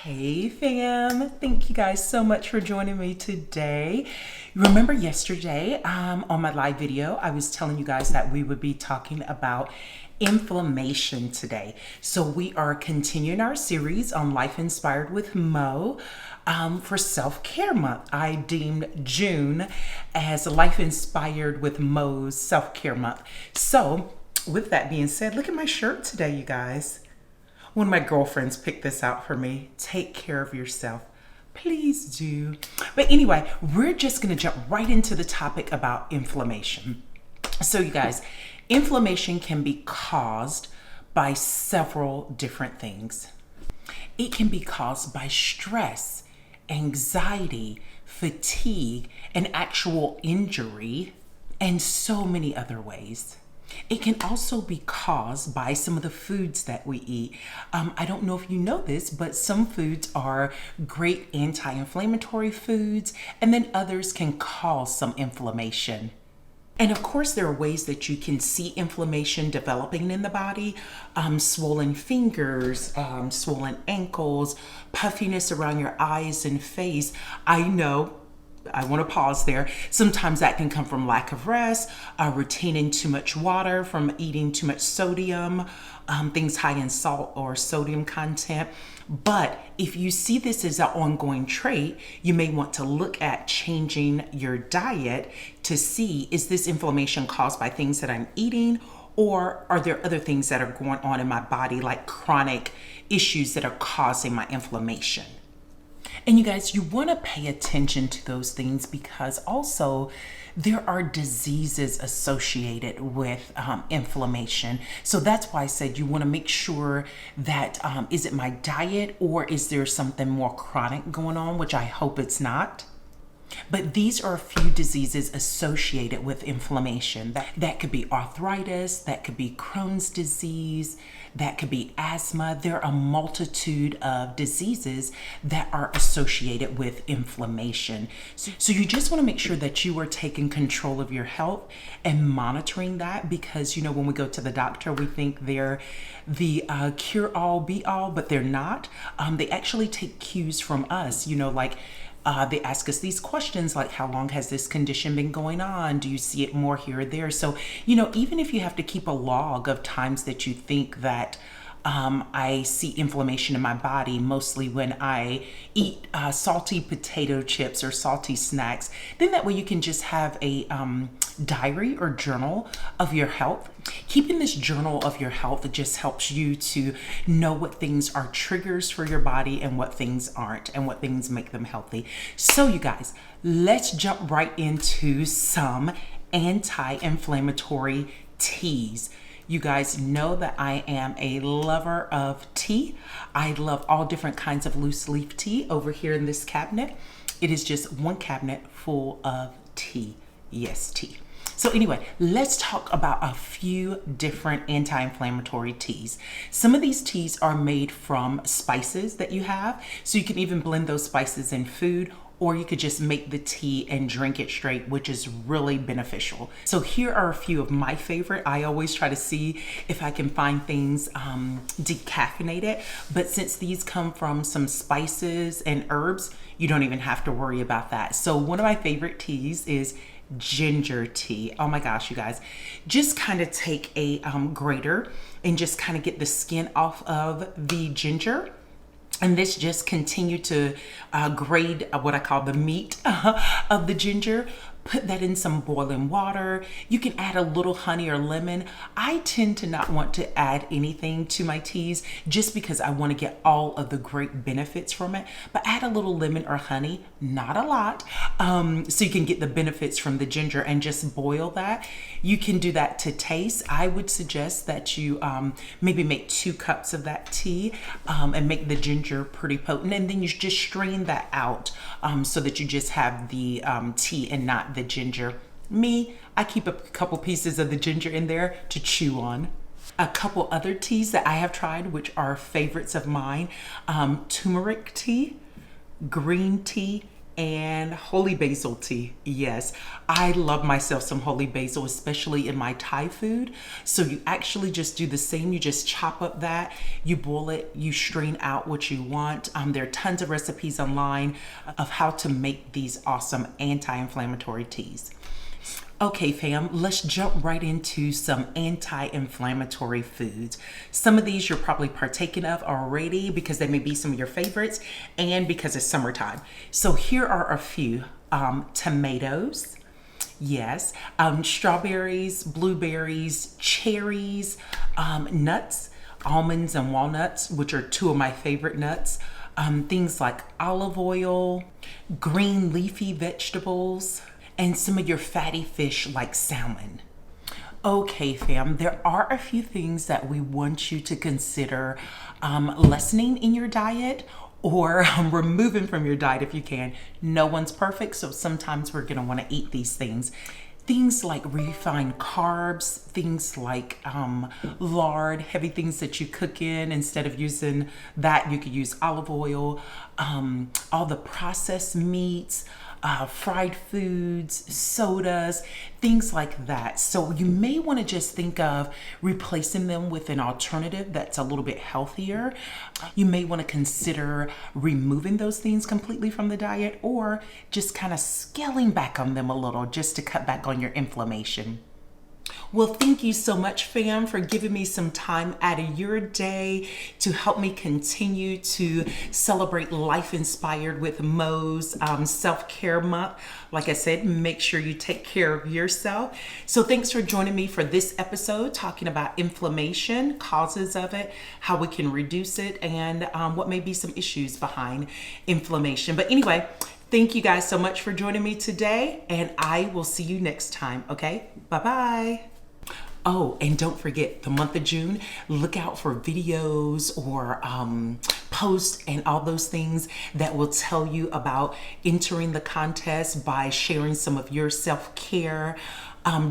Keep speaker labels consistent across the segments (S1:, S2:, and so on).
S1: Hey fam, thank you guys so much for joining me today. Remember yesterday on my live video, I was telling you guys that we would be talking about inflammation today. So we are continuing our series on Life Inspired with Mo for self-care month. I deemed June as Life Inspired with Mo's self-care month. So with that being said, look at my shirt today, you guys. One of my girlfriends picked this out for me. Take care of yourself. Please do. But anyway, we're just going to jump right into the topic about inflammation. So you guys, inflammation can be caused by several different things. It can be caused by stress, anxiety, fatigue, an actual injury, and so many other ways. It can also be caused by some of the foods that we eat. I don't know if you know this, but some foods are great anti-inflammatory foods, and then others can cause some inflammation. And of course, there are ways that you can see inflammation developing in the body. Swollen fingers, swollen ankles, puffiness around your eyes and face. I know, I want to pause there. Sometimes that can come from lack of rest, retaining too much water, from eating too much sodium, things high in salt or sodium content. But if you see this as an ongoing trait, you may want to look at changing your diet to see, is this inflammation caused by things that I'm eating, or are there other things that are going on in my body, like chronic issues that are causing my inflammation? And you guys, you want to pay attention to those things because also there are diseases associated with inflammation. So that's why I said you want to make sure that is it my diet or is there something more chronic going on, which I hope it's not. But these are a few diseases associated with inflammation. That could be arthritis, that could be Crohn's disease, that could be asthma. There are a multitude of diseases that are associated with inflammation. So you just want to make sure that you are taking control of your health and monitoring that, because you know, when we go to the doctor, we think they're the cure-all, be-all, but they're not. They actually take cues from us, you know, like they ask us these questions like, how long has this condition been going on? Do you see it more here or there? So, you know, even if you have to keep a log of times that you think that I see inflammation in my body, mostly when I eat salty potato chips or salty snacks, then that way you can just have a diary or journal of your health. Keeping this journal of your health just helps you to know what things are triggers for your body and what things aren't, and what things make them healthy. So you guys, let's jump right into some anti-inflammatory teas. You guys know that I am a lover of tea. I love all different kinds of loose leaf tea. Over here in this cabinet, it is just one cabinet full of tea. Yes, tea. So anyway, let's talk about a few different anti-inflammatory teas. Some of these teas are made from spices that you have. So you can even blend those spices in food, or you could just make the tea and drink it straight, which is really beneficial. So here are a few of my favorite. I always try to see if I can find things decaffeinated, but since these come from some spices and herbs, you don't even have to worry about that. So one of my favorite teas is ginger tea. Oh my gosh, you guys, just kind of take a grater and just kind of get the skin off of the ginger. And this just continue to grate what I call the meat of the ginger. Put that in some boiling water. You can add a little honey or lemon. I tend to not want to add anything to my teas just because I want to get all of the great benefits from it. But add a little lemon or honey, not a lot, so you can get the benefits from the ginger, and just boil that. You can do that to taste. I would suggest that you maybe make 2 cups of that tea and make the ginger pretty potent, and then you just strain that out so that you just have the tea and not the ginger. Me, I keep a couple pieces of the ginger in there to chew on. A couple other teas that I have tried, which are favorites of mine, turmeric tea, green tea, and holy basil tea. Yes, I love myself some holy basil, especially in my Thai food. So you actually just do the same. You just chop up that, you boil it, you strain out what you want. There are tons of recipes online of how to make these awesome anti-inflammatory teas. Okay, fam, let's jump right into some anti-inflammatory foods. Some of these you're probably partaking of already because they may be some of your favorites and because it's summertime. So here are a few. Tomatoes, yes, strawberries, blueberries, cherries, nuts, almonds and walnuts, which are two of my favorite nuts. Things like olive oil, green leafy vegetables, and some of your fatty fish like salmon. Okay, fam, there are a few things that we want you to consider lessening in your diet or removing from your diet if you can. No one's perfect, so sometimes we're gonna wanna eat these things. Things like refined carbs, things like lard, heavy things that you cook in. Instead of using that, you could use olive oil, all the processed meats, fried foods, sodas, things like that. So you may want to just think of replacing them with an alternative that's a little bit healthier. You may want to consider removing those things completely from the diet or just kind of scaling back on them a little just to cut back on your inflammation. Well, thank you so much, fam, for giving me some time out of your day to help me continue to celebrate Life Inspired with Mo's self-care month. Like I said, make sure you take care of yourself. So thanks for joining me for this episode, talking about inflammation, causes of it, how we can reduce it, and what may be some issues behind inflammation. But anyway, thank you guys so much for joining me today, and I will see you next time, okay? Bye-bye. Oh, and don't forget, the month of June, look out for videos or posts and all those things that will tell you about entering the contest by sharing some of your self-care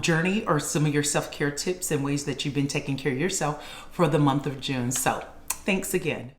S1: journey or some of your self-care tips and ways that you've been taking care of yourself for the month of June. So, thanks again.